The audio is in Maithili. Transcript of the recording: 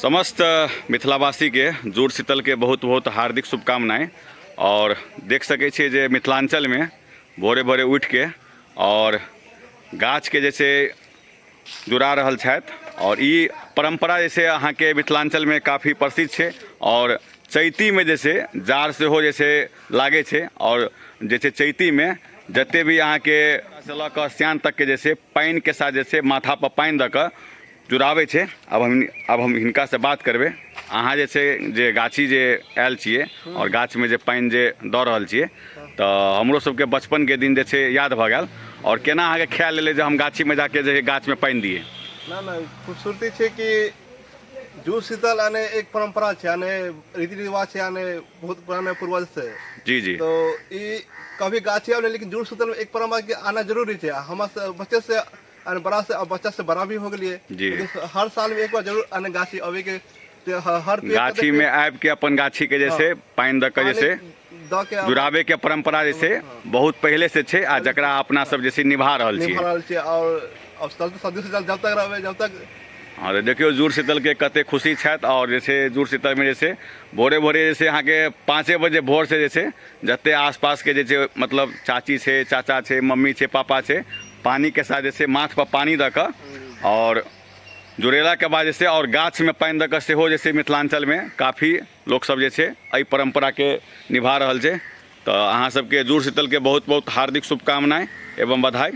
समस्त मिथिलावासी के जुड़ शीतल के बहुत बहुत हार्दिक शुभकामनाएं। और देख सके छे जे मिथिलांचल में भोरे भोरे उठ के और गाछ के जैसे जुड़ा रहल छथि। और ई परंपरा जैसे अहाँ के मिथिलांचल में काफ़ी प्रसिद्ध है। और चैती में जैसे जाड़ से हो जैसे लागे छे और जैसे चैती में जते भी अहाँ के से लऽ कऽ सियान तक के जैसे पानि के साथ जैसे माथा पर पानि दऽ कऽ जुड़ावे छे। अब हम हिनका से बात करबे। अहाँ जैसे जे गाछी जे आयल छिए और गाछ में जे पानि जे दऽ रहल छिए तो हमरो सबके बचपन के दिन जे याद भ गेल। और केना अहाँ के ख्याल एलै जे हम गाछी में जाके जे गाछ में पानि दिए? ना खूबसूरती है कि जुड़ शीतल आने एक परंपरा है, आने रीति रिवाज है, आने बहुत पुराने पूर्वज से। जी जी। तो ये कभी गाछी आने, लेकिन जुड़ शीतल में एक परंपरा के आना जरूरी है। हम बच्चे से बड़ा से, बच्चा से बड़ा भी हो गए, लेकिन हर साल में एक बार जरूर आने गाछी अभी के हर गाछी में आबि के अपन गाछी के जैसे पानि दऽ के जैसे जुड़ावे के परंपरा जैसे बहुत पहले से छे आ जकरा अपना सब जैसे निभा रहल छिए। और सदी से जब तक रहबे जब तक। हाँ देखियो जुड़ शीतल के कते खुशी छथि। और जैसे जुड़ शीतल में जैसे भोरे भोरे जैसे अहाँ के 5 बजे भोर से जैसे जते आसपास के जैसे मतलब चाची छे, चाचा छे, मम्मी छे, पापा छे, पानी के साथ जैसे माथ पर पानी दऽ कऽ और जुड़ेला के बाद जैसे और गाछ में पानि दऽ कऽ सेहो जैसे मिथिलांचल में काफ़ी लोग सब जैसे एहि परंपरा के निभा रहल छे। तो अहाँ सबके जुड़ शीतल के बहुत बहुत हार्दिक शुभकामनाएं एवं बधाई।